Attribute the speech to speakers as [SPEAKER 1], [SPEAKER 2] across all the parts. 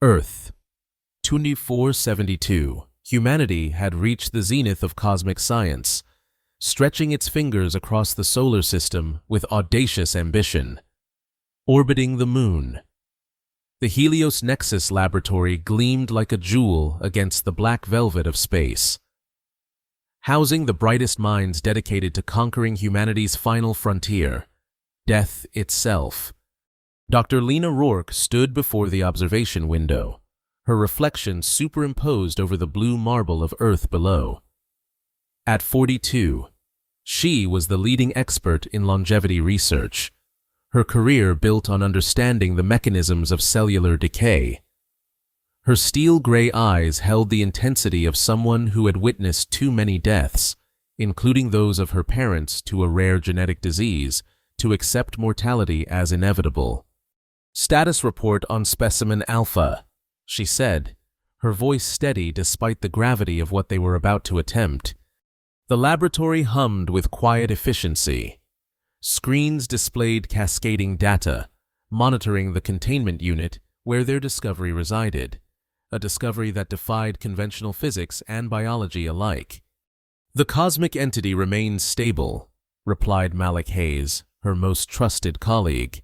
[SPEAKER 1] Earth, 2472. Humanity had reached the zenith of cosmic science, stretching its fingers across the solar system with audacious ambition. Orbiting the moon. The Helios Nexus laboratory gleamed like a jewel against the black velvet of space, housing the brightest minds dedicated to conquering humanity's final frontier, death itself. Dr. Lena Rourke stood before the observation window, her reflection superimposed over the blue marble of Earth below. At 42, she was the leading expert in longevity research, her career built on understanding the mechanisms of cellular decay. Her steel-gray eyes held the intensity of someone who had witnessed too many deaths, including those of her parents to a rare genetic disease, to accept mortality as inevitable. "Status report on specimen Alpha," she said, her voice steady despite the gravity of what they were about to attempt. The laboratory hummed with quiet efficiency. Screens displayed cascading data, monitoring the containment unit where their discovery resided, a discovery that defied conventional physics and biology alike. "The cosmic entity remains stable," replied Malik Hayes, her most trusted colleague.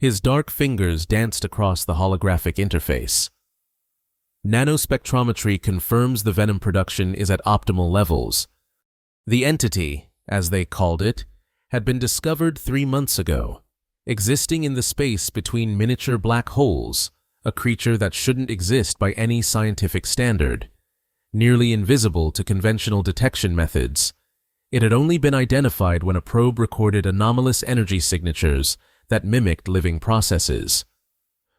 [SPEAKER 1] His dark fingers danced across the holographic interface. "Nanospectrometry confirms the Venom production is at optimal levels. The entity, as they called it, had been discovered 3 months ago, existing in the space between miniature black holes, a creature that shouldn't exist by any scientific standard. Nearly invisible to conventional detection methods, it had only been identified when a probe recorded anomalous energy signatures that mimicked living processes.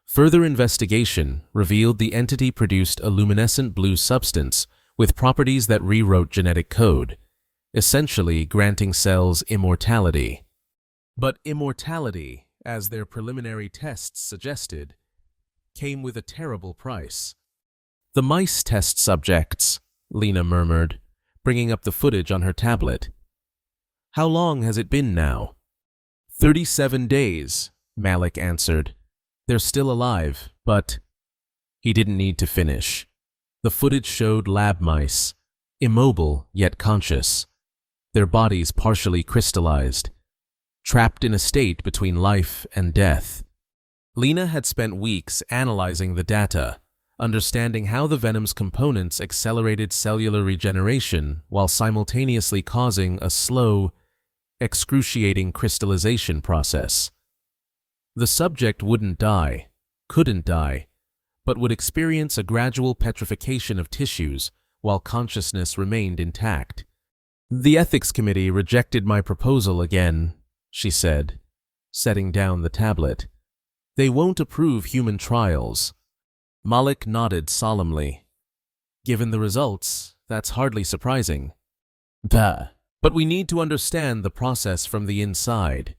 [SPEAKER 1] Further investigation revealed the entity produced a luminescent blue substance with properties that rewrote genetic code, essentially granting cells immortality. But immortality, as their preliminary tests suggested, came with a terrible price. "The mice test subjects," Lena murmured, bringing up the footage on her tablet. "How long has it been now?" 37 days, Malik answered. "They're still alive, but—" He didn't need to finish. The footage showed lab mice, immobile yet conscious, their bodies partially crystallized, trapped in a state between life and death. Lena had spent weeks analyzing the data, understanding how the Venom's components accelerated cellular regeneration while simultaneously causing a slow, excruciating crystallization process. The subject wouldn't die, couldn't die, but would experience a gradual petrification of tissues while consciousness remained intact. "The ethics committee rejected my proposal again," she said, setting down the tablet. "They won't approve human trials." Malik nodded solemnly. "Given the results, that's hardly surprising. But we need to understand the process from the inside."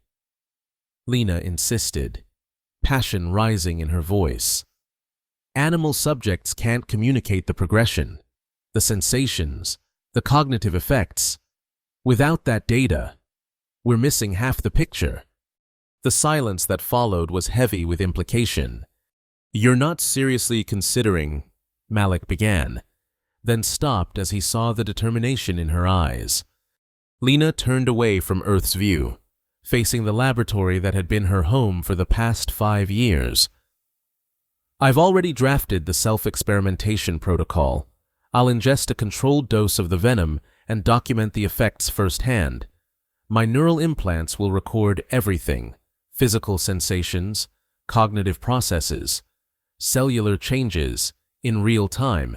[SPEAKER 1] Lena insisted, passion rising in her voice. "Animal subjects can't communicate the progression, the sensations, the cognitive effects. Without that data, we're missing half the picture." The silence that followed was heavy with implication. "You're not seriously considering," Malik began, then stopped as he saw the determination in her eyes. Lena turned away from Earth's view, facing the laboratory that had been her home for the past 5 years. "I've already drafted the self-experimentation protocol. I'll ingest a controlled dose of the Venom and document the effects firsthand. My neural implants will record everything: physical sensations, cognitive processes, cellular changes, in real time."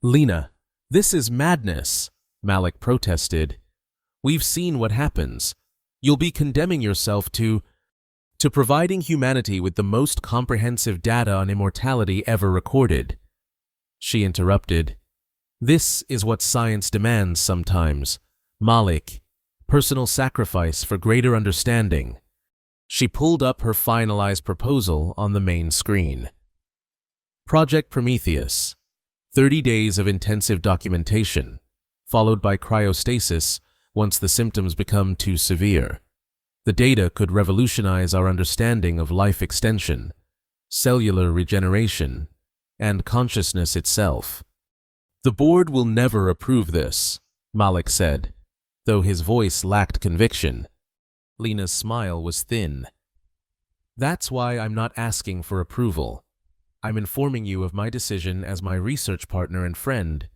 [SPEAKER 1] "Lena, this is madness," Malik protested. "We've seen what happens. You'll be condemning yourself to providing humanity with the most comprehensive data on immortality ever recorded." She interrupted. "This is what science demands sometimes, Malik, personal sacrifice for greater understanding." She pulled up her finalized proposal on the main screen. Project Prometheus, 30 days of intensive documentation, followed by cryostasis once the symptoms become too severe. The data could revolutionize our understanding of life extension, cellular regeneration, and consciousness itself. The board will never approve this, Malik said, though his voice lacked conviction. Lena's smile was thin. That's why I'm not asking for approval. I'm informing you of my decision as my research partner and friend.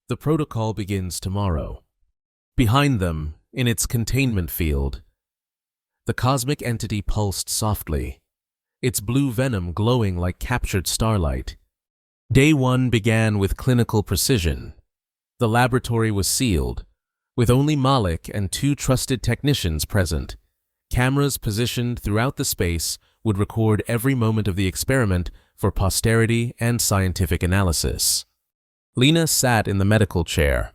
[SPEAKER 1] The protocol begins tomorrow. Behind them, in its containment field, the cosmic entity pulsed softly, its blue venom glowing like captured starlight. Day 1 began with clinical precision. The laboratory was sealed, with only Malik and 2 trusted technicians present. Cameras positioned throughout the space would record every moment of the experiment for posterity and scientific analysis. Lena sat in the medical chair,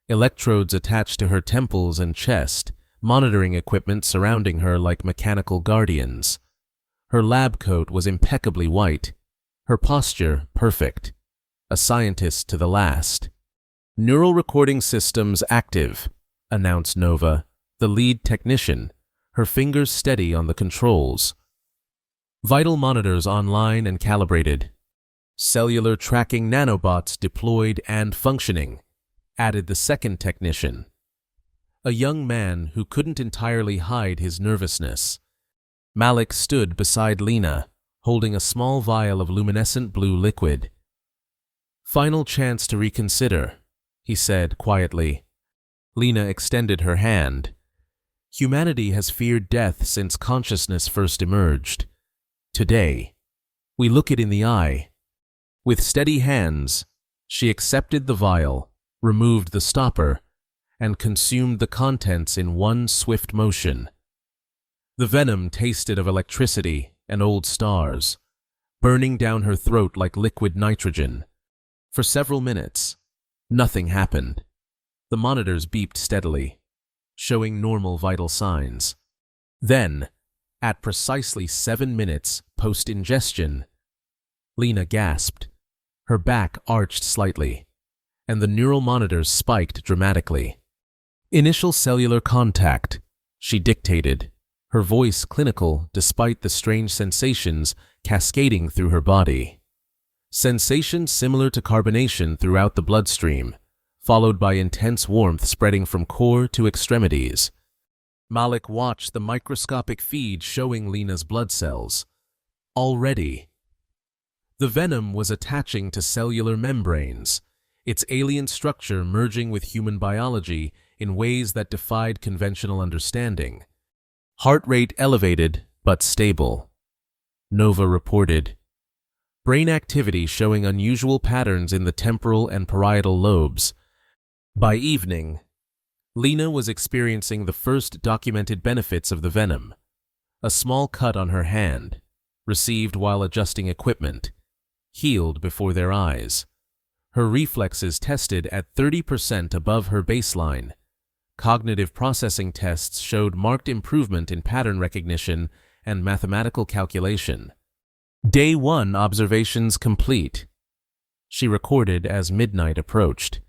[SPEAKER 1] electrodes attached to her temples and chest, monitoring equipment surrounding her like mechanical guardians. Her lab coat was impeccably white, her posture perfect, a scientist to the last. Neural recording systems active, announced Nova, the lead technician, her fingers steady on the controls. Vital monitors online and calibrated. Cellular tracking nanobots deployed and functioning, added the second technician. A young man who couldn't entirely hide his nervousness. Malik stood beside Lena, holding a small vial of luminescent blue liquid. Final chance to reconsider, he said quietly. Lena extended her hand. Humanity has feared death since consciousness first emerged. Today, we look it in the eye. With steady hands, she accepted the vial, removed the stopper, and consumed the contents in one swift motion. The venom tasted of electricity and old stars, burning down her throat like liquid nitrogen. For several minutes, nothing happened. The monitors beeped steadily, showing normal vital signs. Then, at precisely 7 minutes post-ingestion, Lena gasped. Her back arched slightly, and the neural monitors spiked dramatically. Initial cellular contact, she dictated, her voice clinical despite the strange sensations cascading through her body. Sensations similar to carbonation throughout the bloodstream, followed by intense warmth spreading from core to extremities. Malik watched the microscopic feed showing Lena's blood cells. Already, the venom was attaching to cellular membranes, its alien structure merging with human biology in ways that defied conventional understanding. Heart rate elevated but stable, Nova reported. Brain activity showing unusual patterns in the temporal and parietal lobes. By evening, Lena was experiencing the first documented benefits of the venom. A small cut on her hand, received while adjusting equipment, healed before their eyes. Her reflexes tested at 30% above her baseline. Cognitive processing tests showed marked improvement in pattern recognition and mathematical calculation. Day 1 observations complete, she recorded as midnight approached.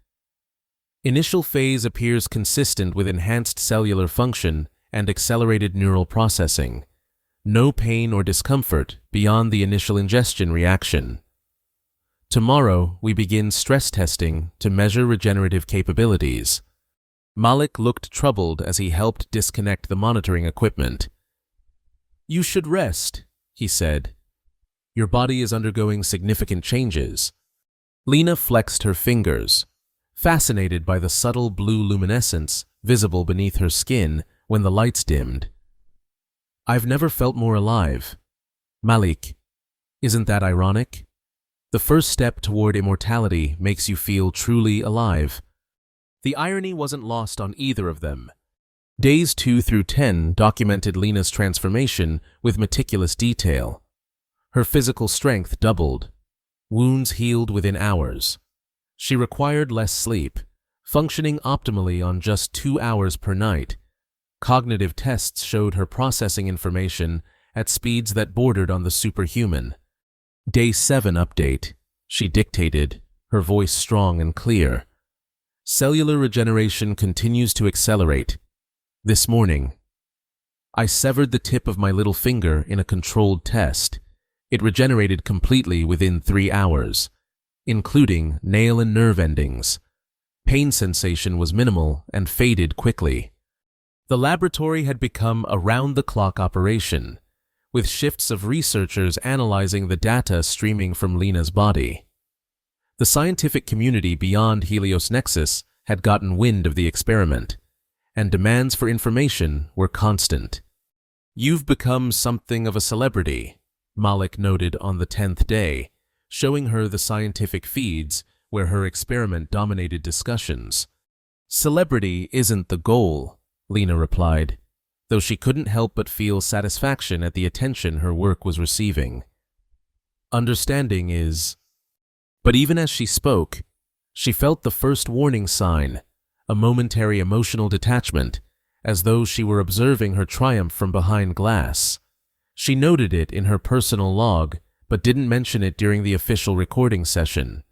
[SPEAKER 1] Initial phase appears consistent with enhanced cellular function and accelerated neural processing. No pain or discomfort beyond the initial ingestion reaction. Tomorrow, we begin stress testing to measure regenerative capabilities. Malik looked troubled as he helped disconnect the monitoring equipment. You should rest, he said. Your body is undergoing significant changes. Lena flexed her fingers, fascinated by the subtle blue luminescence visible beneath her skin when the lights dimmed. I've never felt more alive. Malik, isn't that ironic? The first step toward immortality makes you feel truly alive. The irony wasn't lost on either of them. Days 2 through 10 documented Lena's transformation with meticulous detail. Her physical strength doubled. Wounds healed within hours. She required less sleep, functioning optimally on just 2 hours per night. Cognitive tests showed her processing information at speeds that bordered on the superhuman. Day 7 update, she dictated, her voice strong and clear. Cellular regeneration continues to accelerate. This morning, I severed the tip of my little finger in a controlled test. It regenerated completely within 3 hours, including nail and nerve endings. Pain sensation was minimal and faded quickly. The laboratory had become a round-the-clock operation, with shifts of researchers analyzing the data streaming from Lena's body. The scientific community beyond Helios Nexus had gotten wind of the experiment, and demands for information were constant. "You've become something of a celebrity," Malik noted on the 10th day, showing her the scientific feeds where her experiment dominated discussions. "Celebrity isn't the goal," Lena replied, though she couldn't help but feel satisfaction at the attention her work was receiving. "Understanding is—" But even as she spoke, she felt the first warning sign, a momentary emotional detachment, as though she were observing her triumph from behind glass. She noted it in her personal log, but didn't mention it during the official recording session.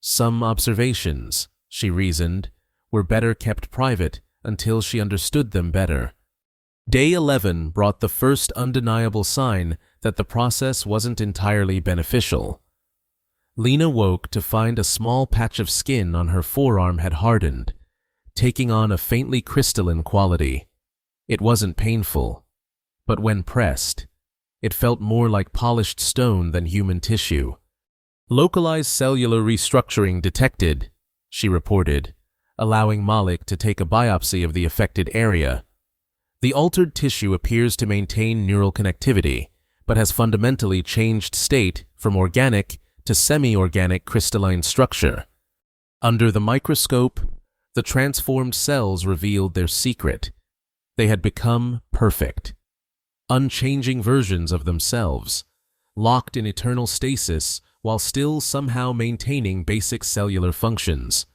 [SPEAKER 1] Some observations, she reasoned, were better kept private until she understood them better. Day 11 brought the first undeniable sign that the process wasn't entirely beneficial. Lena woke to find a small patch of skin on her forearm had hardened, taking on a faintly crystalline quality. It wasn't painful, but when pressed, it felt more like polished stone than human tissue. "Localized cellular restructuring detected," she reported, allowing Malik to take a biopsy of the affected area. "The altered tissue appears to maintain neural connectivity, but has fundamentally changed state from organic to semi-organic crystalline structure. Under the microscope, the transformed cells revealed their secret. They had become perfect, unchanging versions of themselves, locked in eternal stasis while still somehow maintaining basic cellular functions.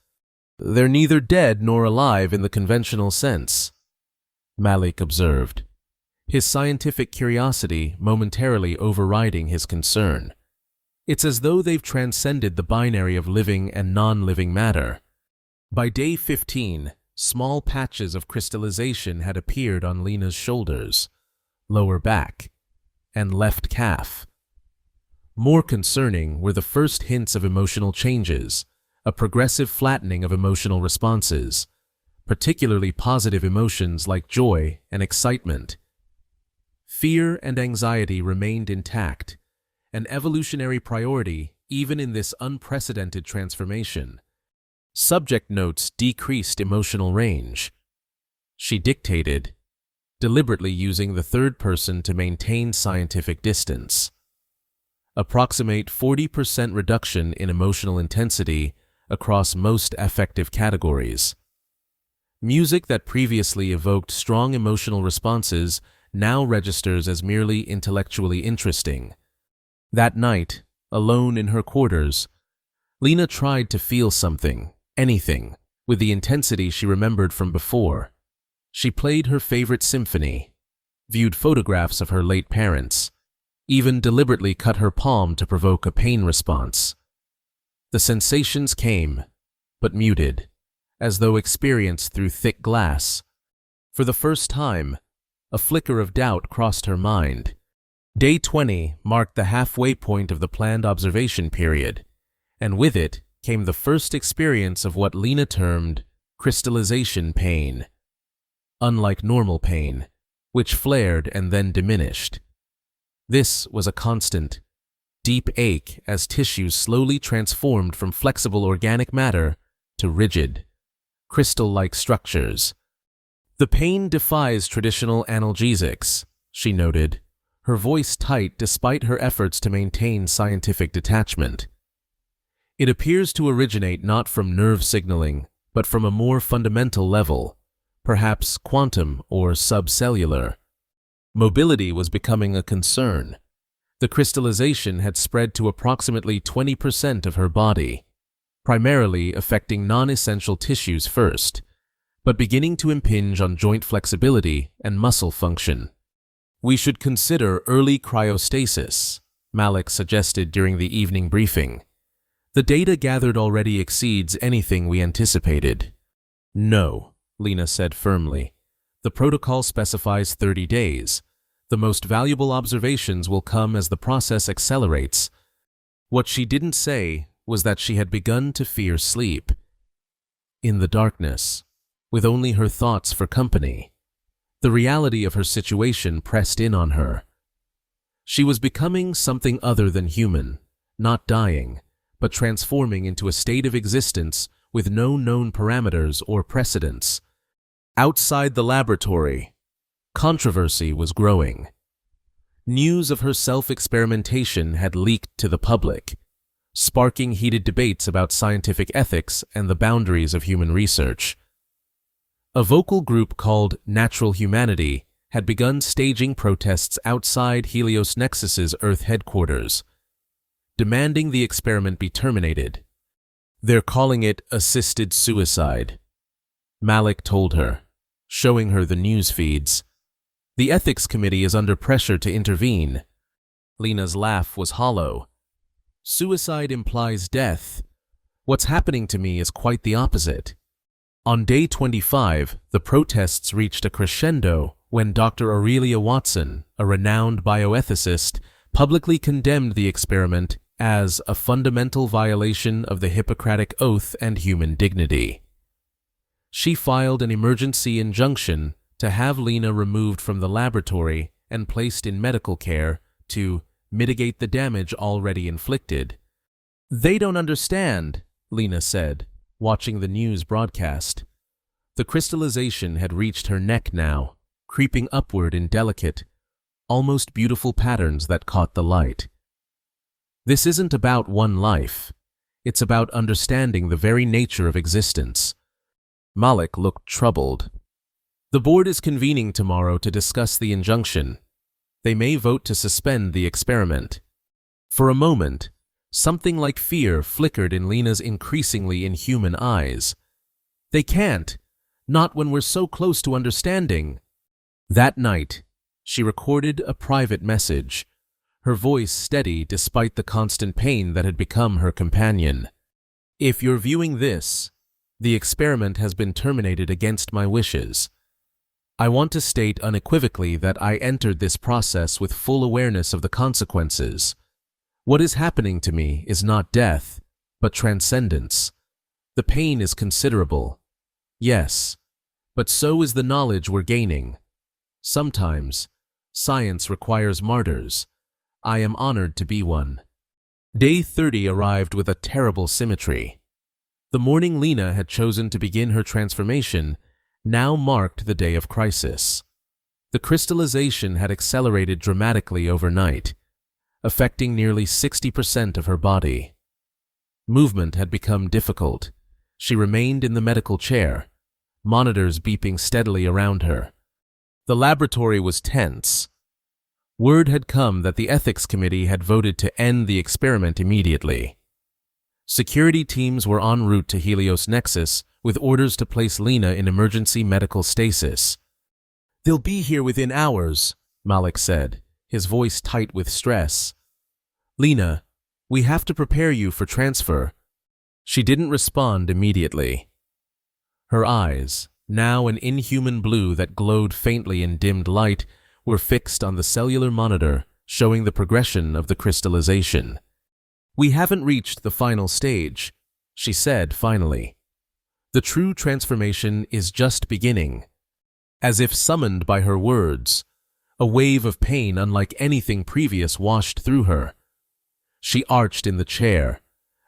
[SPEAKER 1] They're neither dead nor alive in the conventional sense," Malik observed, his scientific curiosity momentarily overriding his concern. "It's as though they've transcended the binary of living and non-living matter." By day 15, small patches of crystallization had appeared on Lena's shoulders, lower back, and left calf. More concerning were the first hints of emotional changes, a progressive flattening of emotional responses, particularly positive emotions like joy and excitement. Fear and anxiety remained intact, an evolutionary priority even in this unprecedented transformation. Subject notes decreased emotional range. She dictated, deliberately using the third person to maintain scientific distance. Approximate 40% reduction in emotional intensity across most affective categories. Music that previously evoked strong emotional responses now registers as merely intellectually interesting. That night, alone in her quarters, Lena tried to feel something, anything, with the intensity she remembered from before. She played her favorite symphony, viewed photographs of her late parents, even deliberately cut her palm to provoke a pain response. The sensations came, but muted, as though experienced through thick glass. For the first time, a flicker of doubt crossed her mind. Day 20 marked the halfway point of the planned observation period, and with it came the first experience of what Lena termed crystallization pain. Unlike normal pain, which flared and then diminished, this was a constant, deep ache as tissues slowly transformed from flexible organic matter to rigid, crystal-like structures. "The pain defies traditional analgesics," she noted, her voice tight despite her efforts to maintain scientific detachment. "It appears to originate not from nerve signaling, but from a more fundamental level, perhaps quantum or subcellular." Mobility was becoming a concern. The crystallization had spread to approximately 20% of her body, primarily affecting non-essential tissues first, but beginning to impinge on joint flexibility and muscle function. "We should consider early cryostasis," Malik suggested during the evening briefing. "The data gathered already exceeds anything we anticipated." "No," Lena said firmly. "The protocol specifies 30 days. The most valuable observations will come as the process accelerates. What she didn't say was that she had begun to fear sleep. In the darkness, with only her thoughts for company, the reality of her situation pressed in on her. She was becoming something other than human, not dying, but transforming into a state of existence with no known parameters or precedents. Outside the laboratory, controversy was growing. News of her self-experimentation had leaked to the public, sparking heated debates about scientific ethics and the boundaries of human research. A vocal group called Natural Humanity had begun staging protests outside Helios Nexus's Earth headquarters, demanding the experiment be terminated. They're calling it assisted suicide, Malik told her, showing her the news feeds. The ethics committee is under pressure to intervene. Lena's laugh was hollow. Suicide implies death. What's happening to me is quite the opposite. On day 25, the protests reached a crescendo when Dr. Aurelia Watson, a renowned bioethicist, publicly condemned the experiment as a fundamental violation of the Hippocratic Oath and human dignity. She filed an emergency injunction to have Lena removed from the laboratory and placed in medical care to mitigate the damage already inflicted. "They don't understand," Lena said, watching the news broadcast. The crystallization had reached her neck now, creeping upward in delicate, almost beautiful patterns that caught the light. This isn't about one life. It's about understanding the very nature of existence. Malik looked troubled. The board is convening tomorrow to discuss the injunction. They may vote to suspend the experiment. For a moment, something like fear flickered in Lena's increasingly inhuman eyes. They can't. Not when we're so close to understanding. That night, she recorded a private message, her voice steady despite the constant pain that had become her companion. "If you're viewing this, the experiment has been terminated against my wishes. I want to state unequivocally that I entered this process with full awareness of the consequences. What is happening to me is not death, but transcendence. The pain is considerable. Yes, but so is the knowledge we're gaining. Sometimes, science requires martyrs. I am honored to be one." Day 30 arrived with a terrible symmetry. The morning Lena had chosen to begin her transformation now marked the day of crisis. The crystallization had accelerated dramatically overnight, affecting nearly 60% of her body. Movement had become difficult. She remained in the medical chair, monitors beeping steadily around her. The laboratory was tense. Word had come that the ethics committee had voted to end the experiment immediately. Security teams were en route to Helios Nexus with orders to place Lena in emergency medical stasis. "They'll be here within hours," Malik said, his voice tight with stress. "Lena, we have to prepare you for transfer." She didn't respond immediately. Her eyes, now an inhuman blue that glowed faintly in dimmed light, were fixed on the cellular monitor showing the progression of the crystallization. "We haven't reached the final stage," she said finally. "The true transformation is just beginning." As if summoned by her words, a wave of pain unlike anything previous washed through her. She arched in the chair,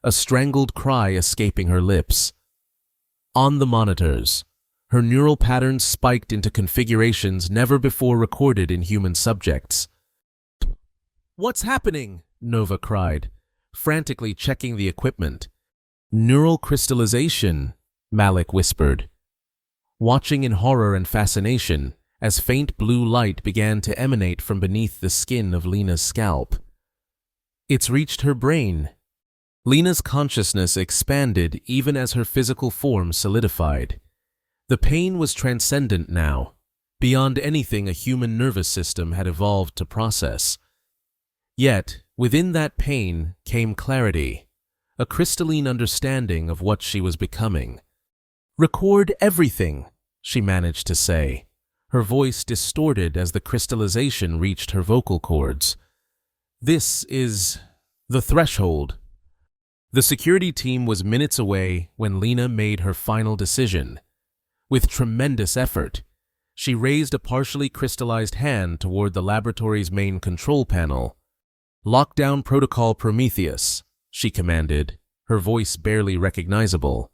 [SPEAKER 1] a strangled cry escaping her lips. On the monitors, her neural patterns spiked into configurations never before recorded in human subjects. "What's happening?" Nova cried, frantically checking the equipment. "Neural crystallization," Malik whispered, watching in horror and fascination as faint blue light began to emanate from beneath the skin of Lena's scalp. "It's reached her brain." Lena's consciousness expanded even as her physical form solidified. The pain was transcendent now, beyond anything a human nervous system had evolved to process. Yet, within that pain came clarity, a crystalline understanding of what she was becoming. "Record everything," she managed to say, her voice distorted as the crystallization reached her vocal cords. "This is the threshold." The security team was minutes away when Lena made her final decision. With tremendous effort, she raised a partially crystallized hand toward the laboratory's main control panel. "Lockdown Protocol Prometheus," she commanded, her voice barely recognizable.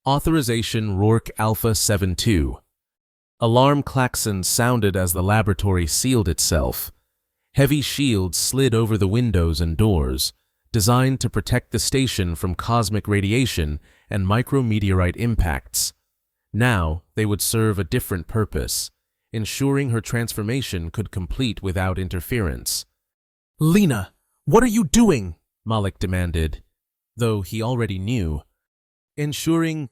[SPEAKER 1] "Authorization Rourke Alpha 72. Alarm klaxons sounded as the laboratory sealed itself. Heavy shields slid over the windows and doors, designed to protect the station from cosmic radiation and micrometeorite impacts. Now they would serve a different purpose, ensuring her transformation could complete without interference. "Lena, what are you doing?" Malik demanded, though he already knew. "Ensuring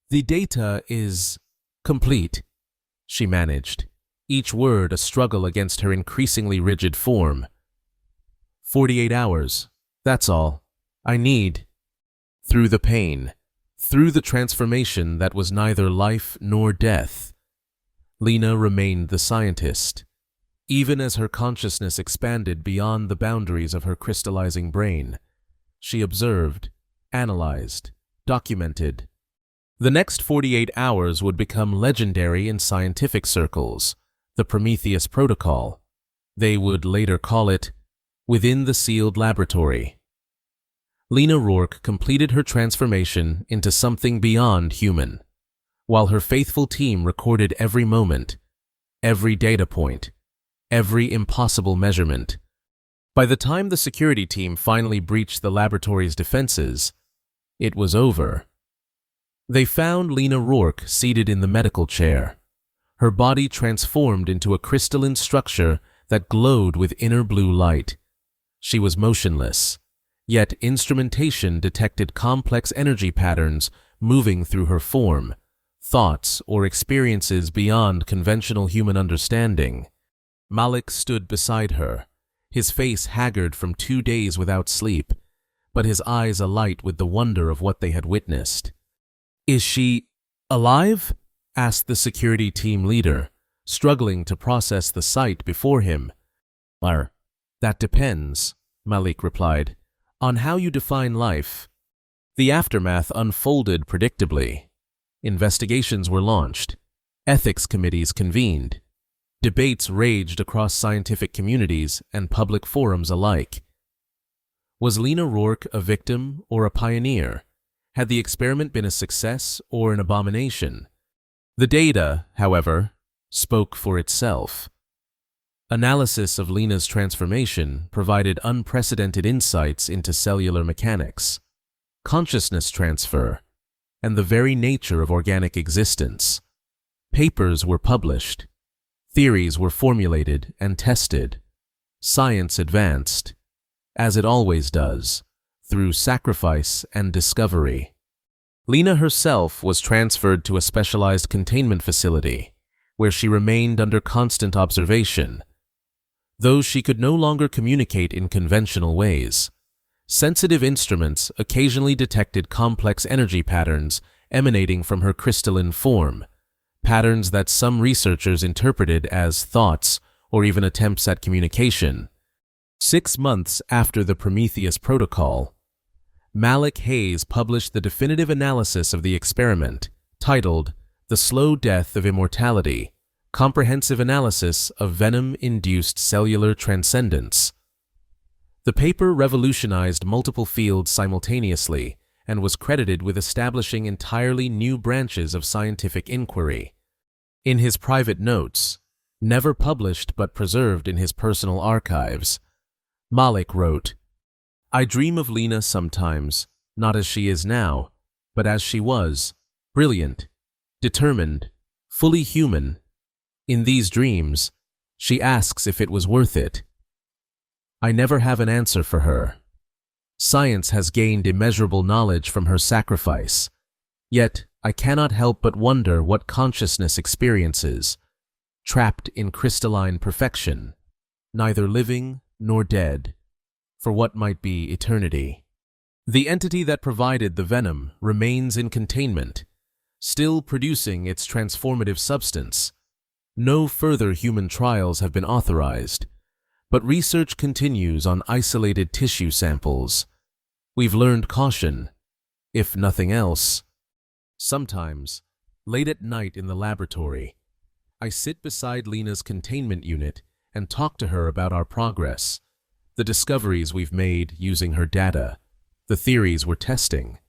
[SPEAKER 1] the data is complete," she managed, each word a struggle against her increasingly rigid form. 48 hours, that's all. I need." Through the pain, through the transformation that was neither life nor death, Lena remained the scientist, even as her consciousness expanded beyond the boundaries of her crystallizing brain. She observed, analyzed, documented. The next 48 hours would become legendary in scientific circles, the Prometheus Protocol. They would later call it Within the Sealed Laboratory. Lena Rourke completed her transformation into something beyond human, while her faithful team recorded every moment, every data point, every impossible measurement. By the time the security team finally breached the laboratory's defenses, it was over. They found Lena Rourke seated in the medical chair, her body transformed into a crystalline structure that glowed with inner blue light. She was motionless, yet instrumentation detected complex energy patterns moving through her form, thoughts or experiences beyond conventional human understanding. Malik stood beside her, his face haggard from 2 days without sleep, but his eyes alight with the wonder of what they had witnessed. "Is she alive?" asked the security team leader, struggling to process the sight before him. "That depends," Malik replied, "on how you define life." The aftermath unfolded predictably. Investigations were launched. Ethics committees convened. Debates raged across scientific communities and public forums alike. Was Lena Rourke a victim or a pioneer? Had the experiment been a success or an abomination? The data, however, spoke for itself. Analysis of Lena's transformation provided unprecedented insights into cellular mechanics, consciousness transfer, and the very nature of organic existence. Papers were published. Theories were formulated and tested. Science advanced, as it always does, through sacrifice and discovery. Lena herself was transferred to a specialized containment facility, where she remained under constant observation. Though she could no longer communicate in conventional ways, sensitive instruments occasionally detected complex energy patterns emanating from her crystalline form, patterns that some researchers interpreted as thoughts or even attempts at communication. 6 months after the Prometheus Protocol, Malik Hayes published the definitive analysis of the experiment, titled The Slow Death of Immortality, Comprehensive Analysis of Venom-Induced Cellular Transcendence. The paper revolutionized multiple fields simultaneously and was credited with establishing entirely new branches of scientific inquiry. In his private notes, never published but preserved in his personal archives, Malik wrote, "I dream of Lena sometimes, not as she is now, but as she was, brilliant, determined, fully human. In these dreams, she asks if it was worth it. I never have an answer for her. Science has gained immeasurable knowledge from her sacrifice, yet I cannot help but wonder what consciousness experiences, trapped in crystalline perfection, neither living nor dead, for what might be eternity. The entity that provided the venom remains in containment, still producing its transformative substance, No further human trials have been authorized, but research continues on isolated tissue samples. We've learned caution, if nothing else. Sometimes, late at night in the laboratory, I sit beside Lena's containment unit and talk to her about our progress, the discoveries we've made using her data, the theories we're testing.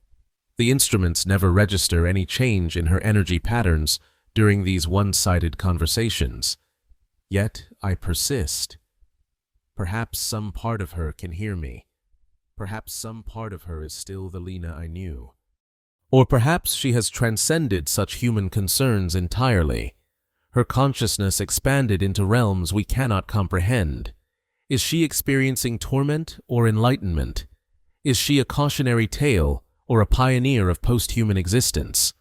[SPEAKER 1] The instruments never register any change in her energy patterns during these one-sided conversations. Yet I persist. Perhaps some part of her can hear me. Perhaps some part of her is still the Lena I knew. Or perhaps she has transcended such human concerns entirely. Her consciousness expanded into realms we cannot comprehend. Is she experiencing torment or enlightenment? Is she a cautionary tale or a pioneer of post-human existence?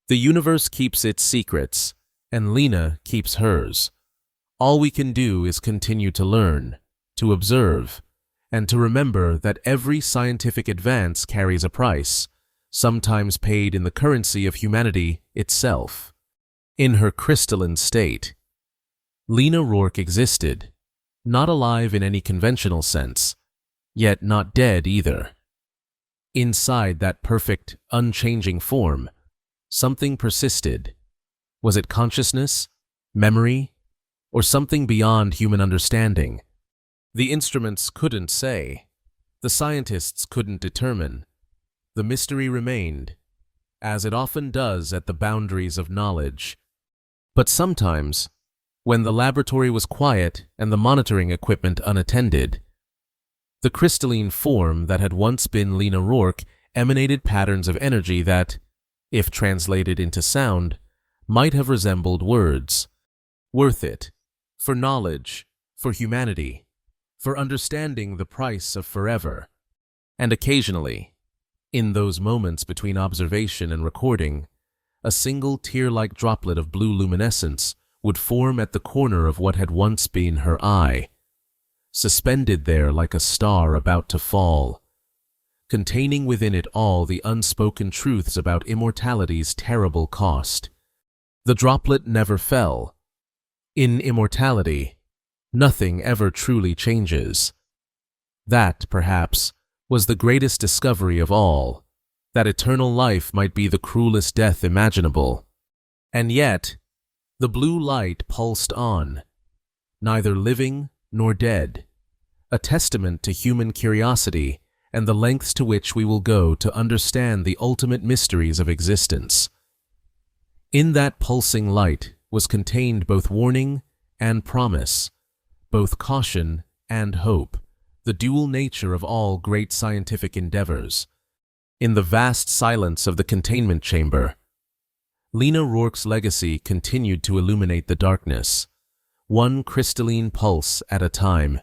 [SPEAKER 1] The universe keeps its secrets, and Lena keeps hers. All we can do is continue to learn, to observe, and to remember that every scientific advance carries a price, sometimes paid in the currency of humanity itself. In her crystalline state, Lena Rourke existed, not alive in any conventional sense, yet not dead either. Inside that perfect, unchanging form, something persisted. Was it consciousness, memory, or something beyond human understanding? The instruments couldn't say. The scientists couldn't determine. The mystery remained, as it often does at the boundaries of knowledge. But sometimes, when the laboratory was quiet and the monitoring equipment unattended, the crystalline form that had once been Lena Rourke emanated patterns of energy that, if translated into sound, might have resembled words. Worth it, for knowledge, for humanity, for understanding the price of forever. And occasionally, in those moments between observation and recording, a single tear-like droplet of blue luminescence would form at the corner of what had once been her eye, suspended there like a star about to fall, containing within it all the unspoken truths about immortality's terrible cost. The droplet never fell. In immortality, nothing ever truly changes. That, perhaps, was the greatest discovery of all, that eternal life might be the cruelest death imaginable. And yet, the blue light pulsed on, neither living nor dead, a testament to human curiosity and the lengths to which we will go to understand the ultimate mysteries of existence. In that pulsing light was contained both warning and promise, both caution and hope, the dual nature of all great scientific endeavors. In the vast silence of the containment chamber, Lena Rourke's legacy continued to illuminate the darkness, one crystalline pulse at a time.